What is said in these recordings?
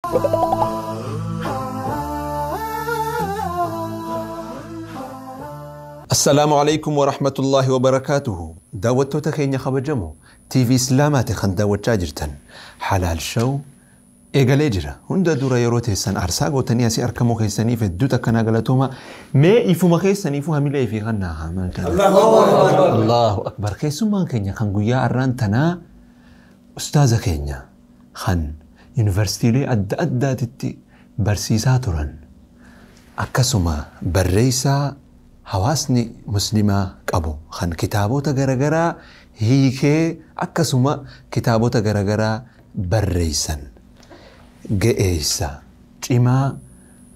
السلام عليكم ورحمة الله وبركاته. دعوتو تكينيا خبجمو تي في اسلامات خان دعوت جاجرتن حلال شو إيقالي جرا هندا دورا يروتي سان أرساقو تنياسي أركمو خيساني في الدوتا كنا قلتوما ما إفو ما خيساني إفو هميلا إفي غناها الله أكبر خيسو ما كينيا خان قويا أران تنا أستاذة كينيا خان يونيفرسيتي لي أدى تتي برسيساتورن أكسوما بريسا حواسني مسلمة قبو خان كتابوتا غرغرا هيكي أكسوما كتابوتا غرغرا بريسن جئيسا جيما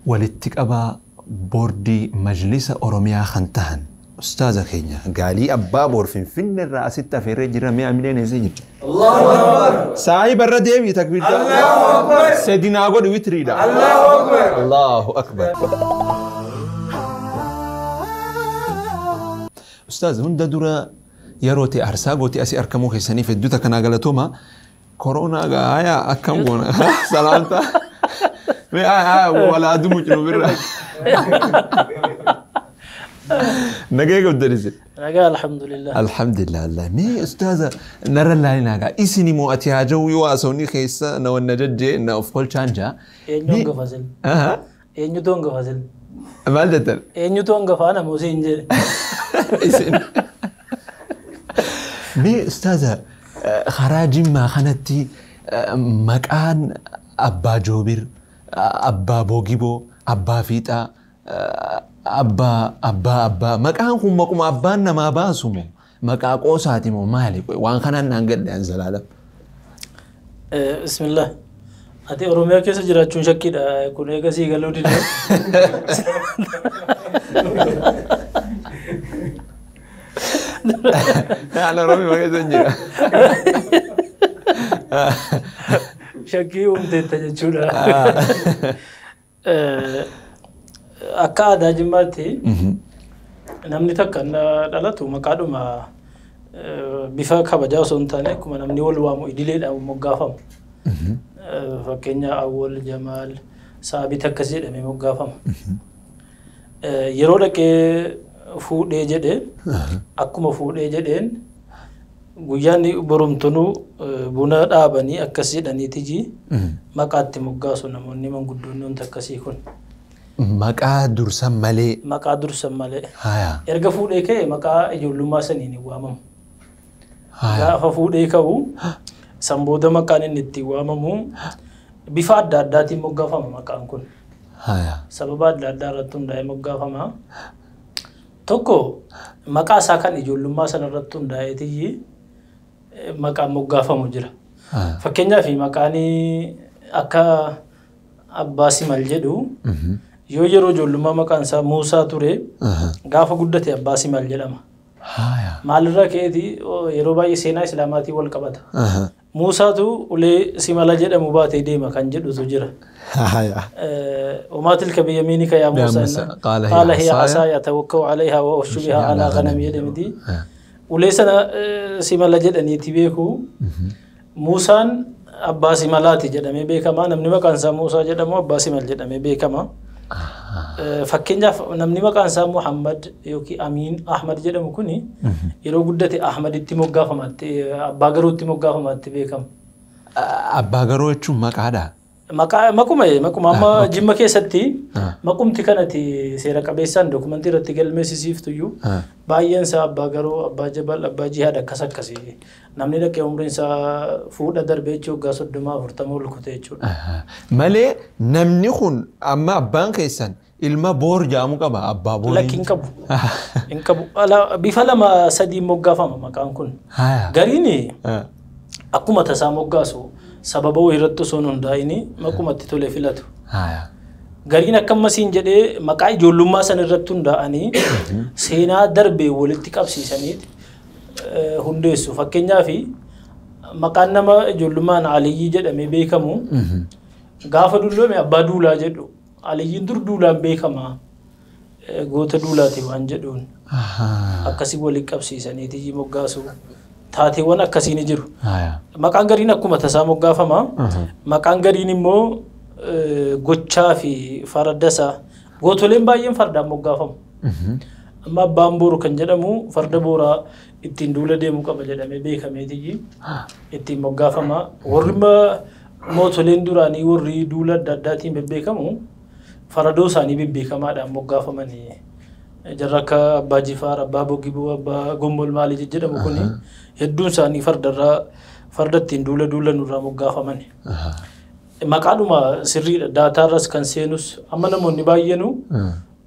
والاتقابا بوردي مجلس أوروميا خانتهن أستاذة كينيا قالي أبا بور فين الرأس التفير جرى 100 مليون يزيج الله أكبر ساعي برا ديوي تكبير الله أكبر سيدنا أقول ويتريدا الله أكبر الله أكبر أستاذ هندا دورا يروتي أرساقوتي أسي أركمو خيساني في الدوتا كنا قلتوما كورونا غايا أكم غونا سلامتا ولا أدمو جنو برا نجاي قد رزق نجاي الحمد لله الحمد لله الله مي أستاذة نرى الله نجا إسني مو أتياجو يواسوني خيسا نو النجدة إن أفقل شانجا إنيو غفازل إنيو دون غفازل مالدتر إنيو دون غفانا موسينجر مي أستاذة خراج ما خنتي مكان أبا جوبر أبا بوغيبو أبا فيتا أبا مكان كم مكم أبانا ما باسمو مكان قوساتي مو مالي وان خنا نانقل أنزل هذا بسم الله أتي أروميا كيس جراتشون شكيد كوني كسي قالوا دي أنا رومي ما يزنجر شكي تجتشولا أكاد أجمعتي نمني تكن دلتو مكادو ما بفاك خبجاو سنتانه كم نمني ولوامو إدليل أو مقافم فكينيا أول جمال سابي تكسير أمي مقافم يرولك فود جدًا أكما فود جدًا guyyaanni boromtonu buna dhaabanii akkasii dhanii tiji maqaatti moggaasu namoonni manguddoonni akkasii kun maqaa dursan malee erga fuudhee ka'e maqaa ijoollummaa saniin waamamu gaafa fuudhee ka'u sanbooda maqaan inni itti waamamu bifa adda addaatiin moggaafama maqaan kun sababa adda addaa irratti hundaa'ee moggaafama tokko maqaa isaa kan ijoollummaa sana irratti hundaa'ee tiji maqaan moggaafamu jira fakkeenyaaf maqaani akka Abbaa mal jedhu yoo yeroo ijoollummaa maqaan isaa Muusaa ture gaafa guddate Abbaa mal jedhama maalirraa ka'eeti yeroo baay'ee seenaa islaamaatiin wal qabata Muusaatu ulee simala jedhamu baatee deema kan jedhutu jira وما تلك بيمينك يا موسى قال هي عصاي أتوكل عليها وأهش بها على غنمي يدمدي وليس سملا جدني تبيكو موسى أبا سملاتي جدمي بيكما نمني ما كان سام موسى جدمو أبا سمل جدمي بيكما فكينجا نمني ما كان سام محمد يوكي أمين أحمد جدمو كوني يرو قدتي أحمد التموقع فمات أبا غرو التموقع فمات بيكم أبا غرو يتشو مكادا makuma amma jimma keessatti makumti kanati seera qabeessaan dokumentii irratti galmeessisiiftuyyuu baay'een isaa abbaa garoo abbaa jabal abbaa jihaad akkasii namni dhaqee umriin isaa fuudha darbee jechuu waggaa 30-40 ol kutee jechuudha malee namni kun amma abbaan keessan ilma boor jaamu qaba abbaa boor lakki hin qabu bifa lama sadii moggaafama maqaan kun gariini akkuma tasaa moggaasu sababa irratti sun hundaa'ini makumatti tole filatu gariin akkamasiin jedhee maqaa ijoollummaa san irratti hundaa'anii seenaa darbee walitti qabsiisanii hundeessu fakkeenyaaf maqaan nama ijoollummaan Aliyyi jedhamee beekamu gaafa dulloome abbaa duulaa jedhu Aliyyiin dur duulaan beekama goota duulaati waan jedhuun akkasii walitti qabsiisaniiti moggaasu taateewwan akkasiin jiru maqaan gariin akkuma tasaa moggaafama maqaan gariin immoo gochaa fi fardasaa gootoleen baay'een fardaan moggaafamu. Amma abbaan Boor kan jedhamu farda Booraa ittiin duula deemuu qaba jedhamee beekameetii ittiin moggaafama. Warri mootoleen duraanii warri duula adda addaatiin bebbeekamu faradoo isaanii bebbeekamaadhaan moggaafamanii. Jarra akka Abbaa Jifaar, Abbaa Boggiboo, Abbaa Gommol maalii jedhamu kuni hedduun isaanii farda ittiin duula nurraa moggaafamani. Maqaadhuma sirriidha daataarras kan seenus amma namoonni baay'eenu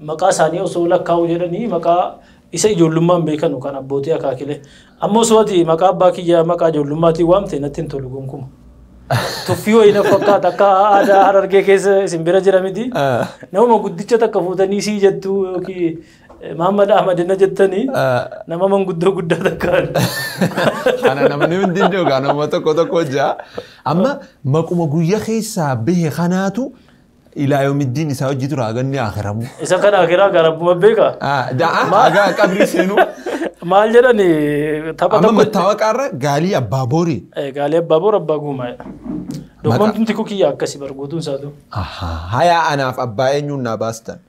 maqaa isaanii osoo lakkaa'u jedhanii maqaa isa ijoollummaan beekanu kan abbootii akaakilee. Amma osoo ati maqaa abbaa kiyyaa maqaa ijoollummaatiif waamte natti hin tolu gonkumaa. Tuffii wayina fakkaata akka aadaa Harargee keessa isin bira jira miti. Nama guddicha takka fuutanii sii jettu yookiin Muhammad Ahmadina jettanii nama manguddoo guddaa takkaan. Kana namni hundi joogaa nama tokko jaa. Amma maquma guyyaa keessaa bahe kanaatu ilaa yoomiddiin isaa hojii tura aganni akiramu. Isa kan akiraa garabbuma beekaa? Agaa qabri seenuu. Maal jedhani tapha amma mattaawaqaarra Gaalii Abbaa Boorii. Gaalii Abbaa Boor Abbaa Guumaa'edha. Dokumentiin tikuu kiyyaa akkasii barguutuun isaatu. Hayaa anaaf abbaa eenyuun naa baastan.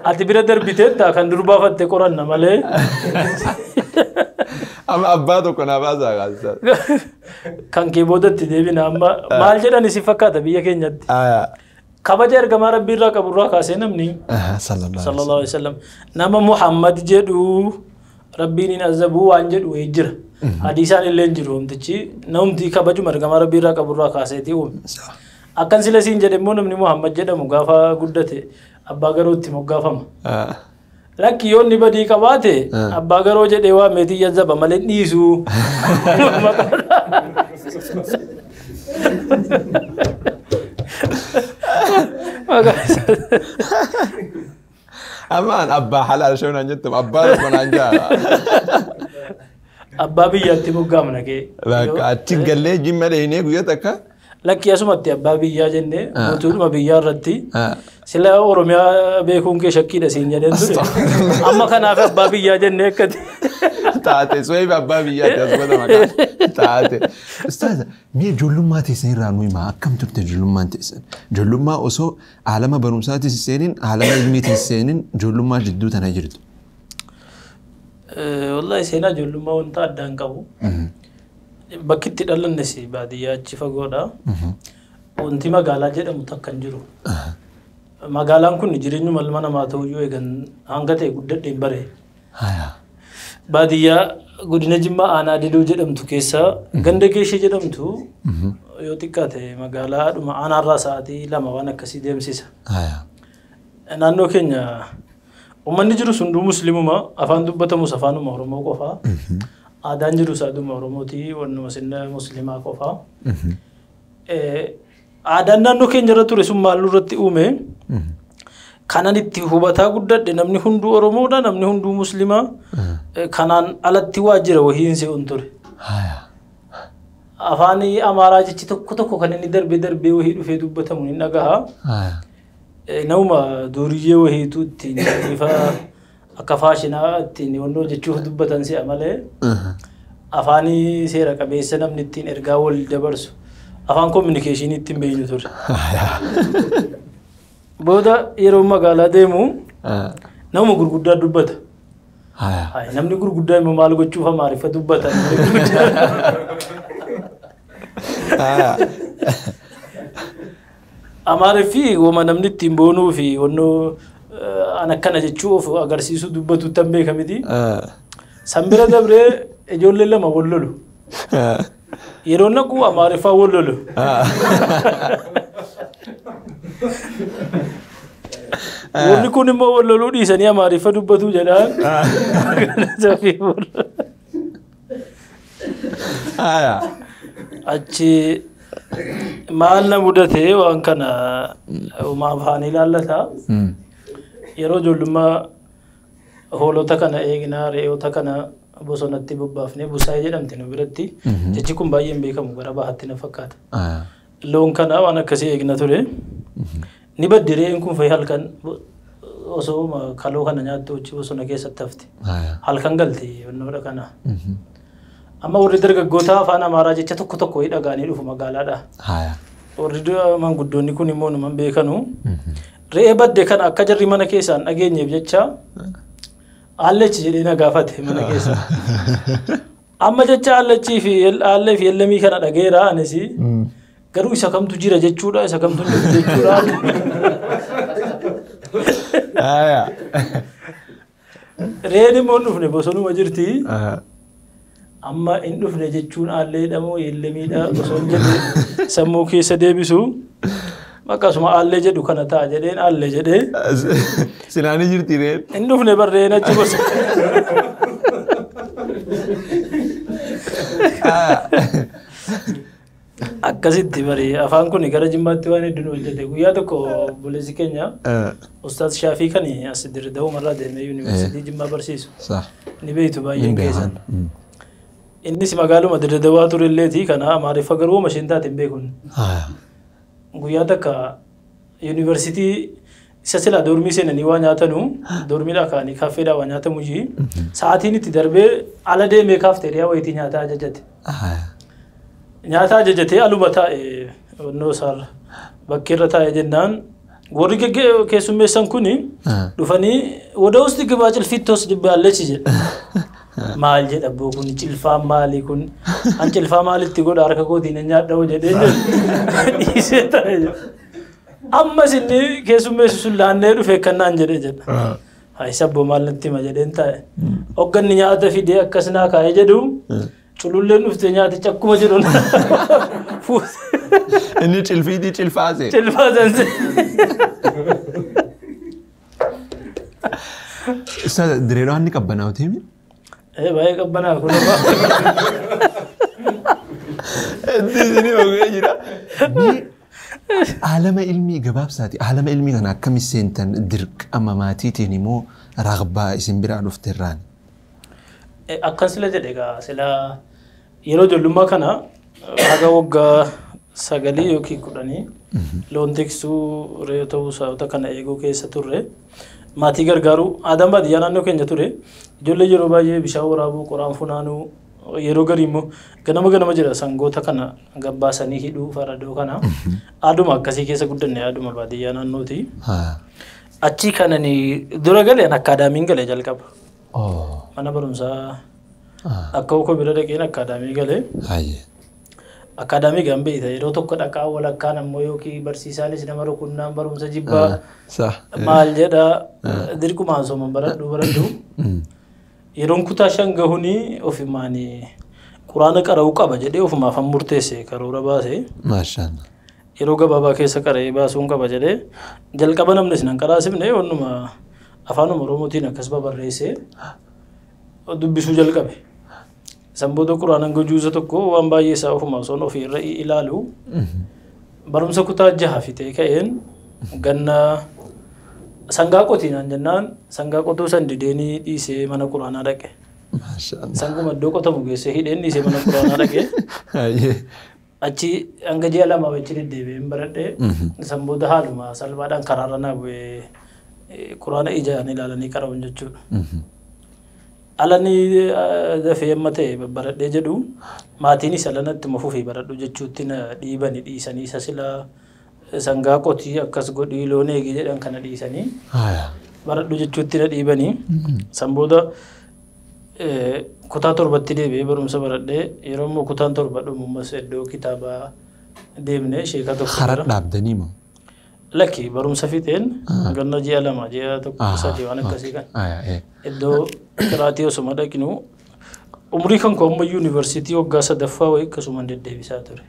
Ati bira darbiteetta kan durbaafatte qoranna malee. Amma abbaa tokko naa baasaa kaasisaa. Kan kee boodatti deebina amma maal jedhani si fakkaata biyya keenyatti. Kabaja ergamaa Rabbii irraa qaburraa kaasee namni sallallahu alaihi wasallam nama Muhammad jedhu Rabbiin hin azabu waan jedhu jira. Hadiisaan illee jiru homtichi namni kabajuma ergamaa Rabbii irraa qaburraa kaaseeti uume. Akkan sila siin jedhe immoo namni Muhammad jedhamu gaafa guddate abbaa garootti moggaafama. Lakki yoonni badii qabaate abbaa garoo jedhee waa meetii yazaba malee dhiisu. Amaan abbaa halaal shawnan jettum abbaa tokkonaan jaa. Abbaa biyyaatti moggaamna kee. Achi gallee jimma dheenee guyyaa takka. Lakki asumatti abbaa biyyaa jennee mootummaa biyyaa irratti sila Oromiyaa beekuun kee shakkiidha siin jedheen ture. Amma kanaaf abbaa biyyaa jennee akkati. Taate sooyif abbaa biyyaatti asumata maqaa taate. Ustaaz mee ijoollummaa teessan irraa nuyi maa akkam turte ijoollummaan teessan? Ijoollummaa osoo aalama barumsaatis seenin aalama ilmiitis seenin ijoollummaa jidduu tana jirtu. Wallahi seenaa ijoollummaa wanta addaan qabu. Bakki itti dhalannes baadiyyaa achi fagoodha. Wanti magaalaa jedhamu takka hin jiru. Magaalaan kun jireenyuma ilma namaa ta'uyyuu eegan hanga ta'e guddadheen bare. Baadiyyaa godina Jimmaa Aanaa Didoo jedhamtu keessaa ganda geeshee jedhamtu yoo xiqqaate magaalaadhuma aanaarraa sa'aatii 2 waan akkasii deemsisa. Naannoo keenya uummanni jiru hunduu musliimuma afaan dubbatamus afaanuma Oromoo qofaa. Aadaan jiru saaduma Oromootii wannuma sinna musliimaa qofaa. Aadaan naannoo keenya irra ture sun maal irratti uume? Kanan itti hubataa guddadhe namni hunduu Oromoodha namni hunduu musliimaa. Kanaan alatti waajjira wahiin se'uun ture. Afaan Amaaraa jechi tokko kan inni darbee wahii dhufee dubbatamu hin dhagaha. Nama duuriyyee wahiitu ittiin ifa akka faashinaa ittiin wannoo jechuuf dubbatan si'a malee afaanii seera qabeessa namni ittiin ergaa wal dabarsu afaan kominikeeshinii ittiin beeynu ture. Booda yeroo magaalaa deemu nama gurguddaa dubbata. Namni gurguddaa immoo maal gochuuf Amaariffa dubbatan. Amaariffi wama namni ittiin boonuu fi wannoo an akkana jechuuf agarsiisu dubbatu tan beekamiti. Sanbira dabree ijoollee lama wal lolu. Yeroo naqu Amaariffaa wal lolu. Warri kun immoo wal loluu dhiisanii Amaariffa dubbatu jedhaan. Achi maal na mudate waan kana uumaa afaanii ilaallata. Yeroo ijoollummaa hoolota kana eegnaa re'oota kana bosonatti bobbaafnee busaayee jedhamte nu biratti jechi kun baay'een beekamu gara bahaatti na fakkaata. Loon kana waan akkasii eegna ture. Ni baddi re'een kun fa'i halkan osoo kaloo kana nyaattu hojii bosona keessatti hafte. Halkan galte wannoodha kana. Amma warri dargaggoota afaan Amaaraa jecha tokko dhagaanii dhufu magaalaadha. warri manguddoonni kun immoo nama beekanu re'ee badde kan akka jarri mana keessaan dhageenyeef jecha aallechi jedhee na gaafate mana keessa amma jecha aallechi fi yellamii kana dhageera anis garuu isa kamtu jira jechuudha isa kamtu jiru jechuudha re'een immoo dhufne bosonuma jirti amma in dhufne jechuun aalleedha moo yellamiidha osoo jedhe sammuu keessa deebisu akkasuma aallee jedhu kana ta'a jedheen aallee jedhee Silaanii jirti reen. in dhufne barreen achi bosa akkasitti bari afaan kun gara jimmaatti waan hedduun hojjete guyyaa tokko buleessi keenya Ustaaz Shaafii kan as Dirredawaa marraa deemee yuunivarsiitii Jimmaa barsiisu ni beektu baay'een keessan innis magaaluma Dirredawaa turelleeti kana Amaariffa garuu mashiin taate hin beekun guyyaa takka yuunivarsiitii isa sila dormii seenanii waa nyaatanu dormiidhaa kaanii kaffeedhaa waa nyaatamu sa'aatiin itti darbee ala deemee kaafteeriyaa wayitii nyaataa ajajate nyaataa ajajatee aluma taa'e onnoo isaarra bakkeerra taa'e jennaan warri keessummeessan kuni dhufanii wada usti gabaa cilfittoos jibbaallechi jedhe maal jedha abboo kun cilfaan maalii kun an cilfaa maalitti godha harka kootiin nyaadhawo jedhee dhiisee taa'e ammas inni keessummeessu sun laannee dhufe kannaan jedhe jedha haa isa abboo maal natti hima jedheen taa'e hogganni nyaata fidee akkas naa kaa'ee jedhu cululleen dhufte nyaaticha akkuma jedhu inni cilfiitii cilfaase cilfaasanse isa Dirredawaa inni qabbanaa'uti mi baay'ee qabbanaa kun isin ogee jira alama ilmii gabaabsaati alama ilmii kana akkam seentan dirqama maatiitiin immoo ragbaa isin biraa dhufte irraan akkan sila jedhe egaa sila yeroo ijoollummaa kana haga waggaa 9 yookiin 10 loon tiksuu re'ee ta'uu saawota kana eeguu keessa turre maatii gargaaruu aadaan baadiyyaa naannoo keenya ture ijoollee yeroo baay'ee bishaan waraabuu qoraan funaanuu yeroo garii immoo ganama jira sangoota kana gabbaasanii hidhuu faradoo kana aaduma akkasii keessa guddanne aaduma baadiyyaa naannooti achii kanani dura galeen akkaadaamiin galee jalqaba mana barumsaa akka uko bira dhaqeen akkaadaamii galee akkaadaamii gambee ta'e yeroo tokko dhaqaa walakkaan ammoo yookiin barsiisaanis nama rukunnaan barumsa jibbaa maal jedha dirqumaan sooma baradhu yeroon kutaa 5 gahunii ofimaanii quraana qara'uu qaba jedhee ofumaaf murteesse karoora baase maashaallah yeroo gabaabaa keessa qara'ee baasuun qaba jedhee jalqaba namni sinan qaraasifne onnuma afaanuma oromootiin akkas barreesse dubbisuu jalqabe sanbooda quraanaan gojuusa tokko waan baay'ee isaa ofuma son ofii irra ilaalu barumsa kutaa 6 fitee ka'een ganna sangaa qotiinaan jennaan sangaa qotuu san dideenii dhiisee mana quraanaa dhaqe sanguma iddoo qotamu geessee hidheen dhiisee mana quraanaa dhaqe achi hanga ji'a 2 wajjin deddeebi'een baradhee sanbooda haaluma salphaadhaan karaarra naa bu'ee quraana ijaan ilaalanii qara'uun jechuudha alani dafee amma ta'e baradhee jedhu maatiinis alanatti mafuufii baradhu jechuutti na dhiibanii dhiisanii isa silaa sangaa qotii akkas godhii loon eegi jedhan kana dhiisanii baradhu jechuutti na dhiibanii sanbooda kutaa 7tti deebi'ee barumsa baradhee yeroo immoo kutaan 7 dhumummas iddoo kitaabaa deemnee sheeka tokko karaa dhaabdanii moo lakki barumsa fixeen ganna ji'a 2 ji'a 1 waan akkasii kan iddoo qiraatii osuma dhaqinu umrii kan koo amma yuunivarsiitii waggaa 3ffaa wayii akkasuma deddeebisaa ture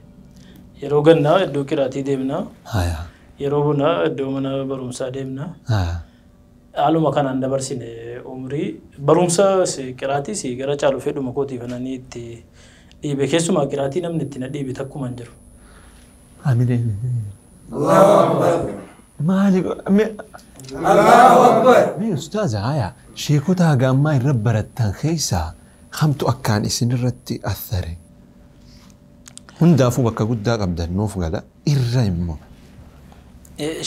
yeroo gannaa iddoo qiraatii deemnaa yeroo bunaa iddoo mana barumsaa deemnaa haaluma kanaan dabarsine umrii barumsa qiraatii si gara caalu fedhuma kootiif ananii itti dhiibe keessumaa qiraatii namni itti na dhiibe takkuman jiru amiin Allahu Akbar maali Allahu Akbar mee ustaaz haya sheekota hagammaa irra barattan keessaa hamtu akkaan isin irratti athare hundaafuu bakka guddaa qabdan nuuf gala irra immoo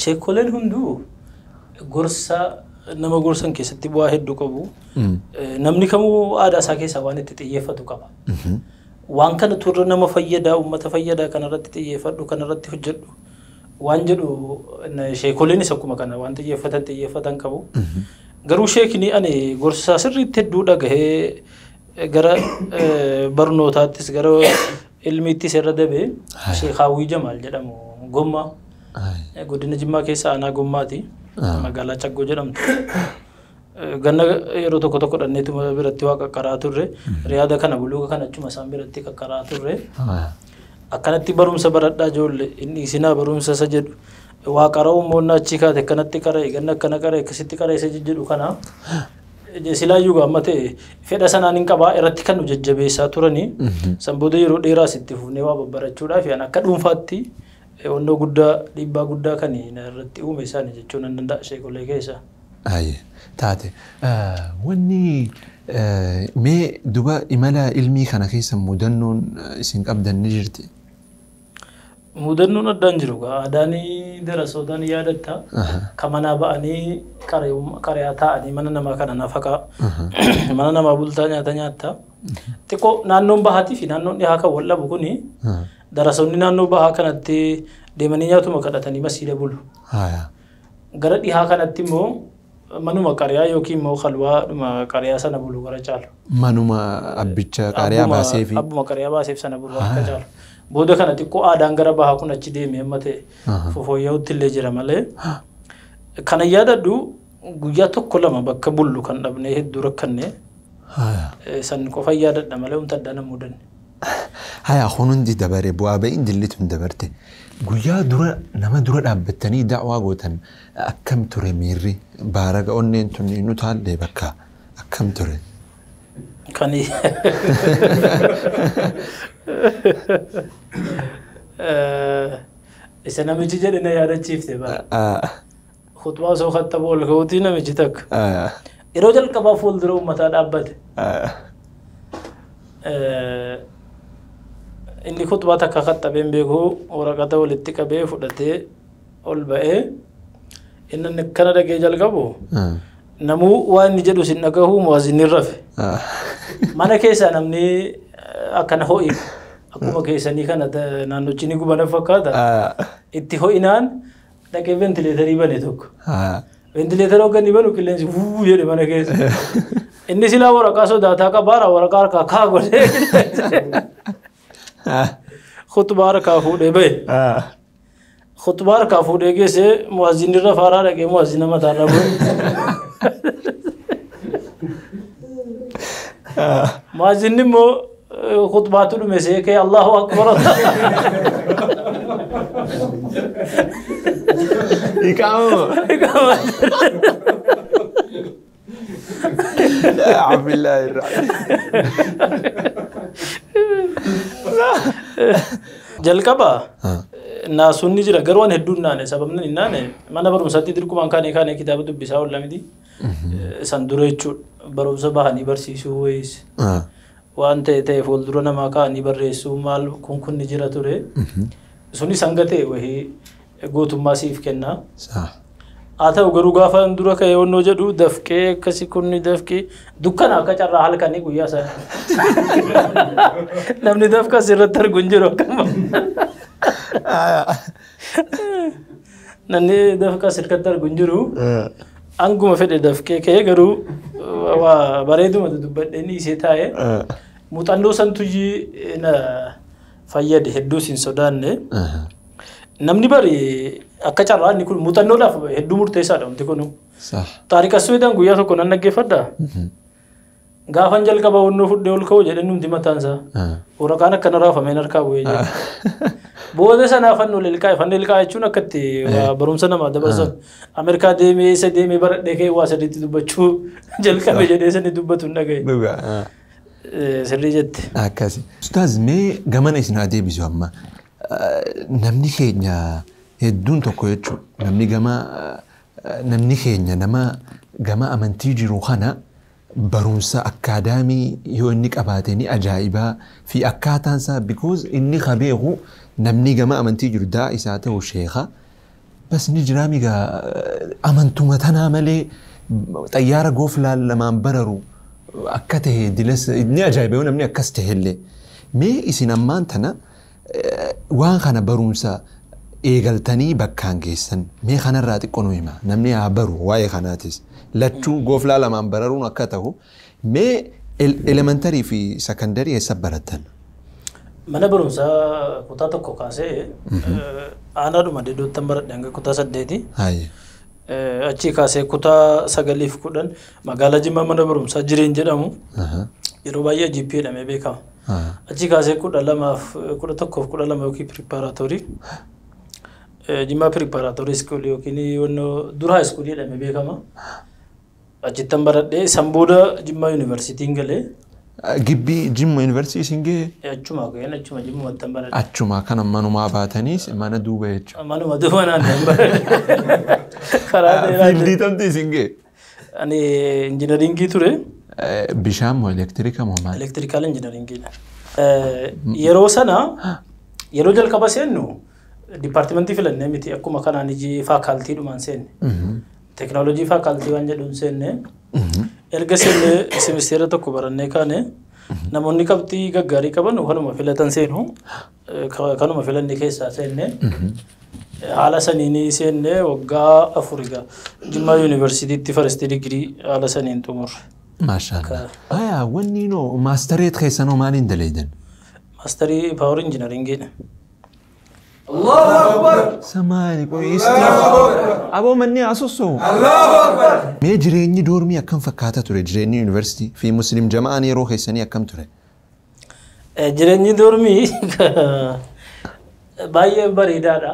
sheekoleen hunduu gorsa nama gorsan keessatti bu'aa hedduu qabu namni kamuu aadaa isaa keessaa waan itti xiyyeeffatu qaba waan kana turre nama fayyada ummata fayyada kanarratti xiyyeeffadhu kanarratti hojjedhu waan jedhu sheekoleen isa akkuma kana waan xiyyeeffatan qabu garuu sheekni ani gorsa sirriitti hedduu dhagahee gara barnootaattis gara ilmiittis irra dabee sheekhaawii Jamaal jedhamu gommaa godina Jimmaa keessa aanaa gommaati magaalaa Caggoo jedhamtu ganna yeroo tokko dhanneetu biratti waa qaqqaraa turre riyaada kana buluuga kana achuma isaan biratti qaqqaraa turre akkanatti barumsa baradhaa ijoollee inni isinaa barumsa isa jedhu waa qara'uu moonnaa achi kaate akkanatti qara'e ganna akkana qara'e akkasitti qara'e isa jedhu kana silaayyuu gaamma ta'e fedha sanaan hin qabaa irratti kan nu jajjabeessaa turanii sanbooda yeroo dheeraas itti fufnee waa babbarachuudhaaf yaan akka dhuunfaatti onnoo guddaa dhiibbaa guddaa kan irratti uume isaanii jechuun nan danda'a sheekolee keessa. Aye taate wanni mee duba imala ilmii kana keessa mudannoon isin qabdan ni jirti? Mudannoon addaan jiru aadaanii darasoodhaan yaadatta kamanaa ba'anii qaryaa taa'anii mana namaa kana nafaqa mana namaa bultaa nyaatta xiqqoo naannoon bahaatii fi naannoon dhihaa kan wal dhabu kuni darasoonni naannoo bahaa kanatti deemanii nyaatuma kadhatanii masiida bulu gara dhihaa kanatti immoo manuma qaryaa yookiin immoo khalwaadhuma qaryaa sana bulu gara caalu manuma abbicha qaryaa baasee fi abbuma qaryaa baaseef sana bulu akka caalu booda kana xiqqoo aadaan gara bahaa kun achi deemee amma ta'e fofooyya'utti illee jira malee kana yaadadhu guyyaa tokko lama bakka bullu kan dhabnee hedduu rakkanne san qofa yaadadha malee umta addaa nama mudanne. Haya hunundi dabare bu'aa ba'iin dillituun dabarte guyyaa dura nama dura dhaabbattanii da'waa gootan akkam ture miirri baaraga onneen tun nu taallee bakka akkam ture. Kani isa namichi jedhe na yaadachiifte bara khutbaa soo khattabu ol ka'uutii namichi takka yeroo jalqabaa fuuldura uummataa dhaabbate inni khutbaa takka khattabeen beeku waraqata walitti qabee fudhatee ol ba'ee inni kana dhagee jalqabu namuu waan inni jedhu sin dhagahu muwaazinni rafe mana keessa namni akkana ho'i akkuma keessanii kana naannochi ni gubana fakkaata itti ho'inaan dhaqee ventileetarii bane tokko ventileetara hogganni banu qilleensi wuu jedhe mana keessa inni silaa waraqaa sodaataa qabaara waraqaa harkaa kaa godhee khutbaa harkaa fuudhee bahe khutbaa harkaa fuudhee geessee muwaazinni irra faaraa dhaqee muwaazina mataarra bu'e muwaazinni immoo khutbaatu dhume seekee Allahu akbar Ikamu jalqaba naasunni jira garuu waan hedduun naane sababni hin naane mana barumsaatti dirqumaan kaanee kitaaba dubbisaa oolla miti san dura jechuudha barumsa bahanii barsiisuu wayis waan ta'e fuuldura namaa kaanii barreessuu maal kun ni jira ture suni sangatee wahii gootummaa siif kennaa haa ta'u garuu gaafa dura ka'ee onnoo jedhu dafqee akkasi kunni dafqee dukkana akka carraa halkanii guyyaa sana namni dafqa asirratti argu hin jiru akkama namni dafqa asirratti argu hin jiru anguma fedhe dafqee ka'ee garuu waa bareeduma dubbadhee ni isee taa'ee muuxannoo santuyyii na fayyade hedduus hin sodaanne namni bari akka carraa inni kun muuxannoodhaaf hedduu murteessaadha wanti kun taariika suudaan guyyaa tokko nan dhaggeeffadha gaafan jalqaba onnoo fudhee ol ka'u jedhee numti mataansaa waraqaan akkana raafameen harkaa bu'ee jira booda sanaa fannoo lilqaa jechuun akkatti barumsa namaa dabarsan Ameerikaa deemee isa deemee baradhee ka'ee waa sadiitti dubbachuu jalqabe jedhee sani dubbatu hin dhagaye sirrii jette. Akkasi. Ustaaz mee gamana isin haa deebisu amma namni keenya hedduun tokko jechuudha namni keenya nama gama amantii jiru kana barumsa akkaadaamii yoo inni qabaate ni ajaa'ibaa fi akkaataansaa because inni qabeeku namni gama amantii jiru daa isaa ta'u sheekha bas ni jiraa migaa amantuma tanaa malee xayyaara gooflaan lamaan bararu akka ta'e dilas ni ajaa'ibee namni akkas ta'ellee Mee isin ammaan tana waan kana barumsa eegaltanii bakkaan geessan mee kanarraa xiqqoo hima namni haa baru waa'ee kanaatis lachuu gooflaa lamaan bararuun akka ta'u mee elementarii fi sekondarii eessa barattan? Mana barumsaa kutaa tokko kaasee aanaadhuma deedoottan baradhe hanga kutaa 8. Achi kaasee kutaa 9 fi 10 magaalaa Jimmaa mana barumsaa Jireen jedhamu yeroo baay'ee GP jedhamee beekama. Achi kaasee 12 fi 11 yookiin preparaatorii Jimmaa preparaatorii iskoolii yookiin dura high school jedhamee beekama. Achittan baradhee san booda Jimmaa Yuunivarsiitiin galee. Gibbii Jimmaa Yuunivarsiitii singee? Achuma Jimmaa wattan baradhe. Achuma kana manumaa baataniis mana duuba jechuudha. Manuma duuba naannoo baradhe. Karaa dheeraa. Fiildii tamtee singee? Ani injiinaringii ture. Bishaan moo elektirika moo maal? Elektirikaal injiinaringiidha. Yeroo sana yeroo jalqaba seennu dipaartimentii filannee miti akkuma kanaan iji faakaaltii dhumaan seenne. Teknoolojii faakaaltii waan jedhuun seenne. Erga seenne semisteera tokko barannee kaane namoonni qabxii gaggaarii qaban kanuma filatan seenu kanuma filanne keessaa seenne haala saniin seenne waggaa 4 Jimmaa Yuunivarsiitiitti first degree haala saniin xumurre. Maashaallah. Aya wanni no maastereet keessanoo maaliin daleedan? Maasterii power engineeringidha. Allahu Akbar. Samaani qoyiste. Aboo manni asusso. Allahu Akbar. Mee jireenyi doormii akkam fakkaata ture jireenyi yuunivarsiitii fi muslim jama'aan yeroo keessanii akkam ture? Jireenyi doormii baay'ee bareedaadha.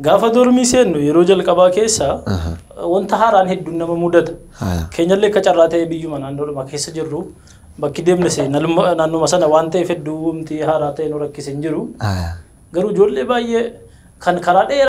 Gaafa doormii seennu yeroo jalqabaa keessa wanta haaraan hedduun nama mudata. Keenyallee akka carraa ta'ee biyyuma naannoodhuma keessa jirru bakki deemne naannuma sana waan ta'eef hedduu haaraa ta'e nu rakkise hin jiru. Garuu ijoollee baay'ee kan karaa dheeraa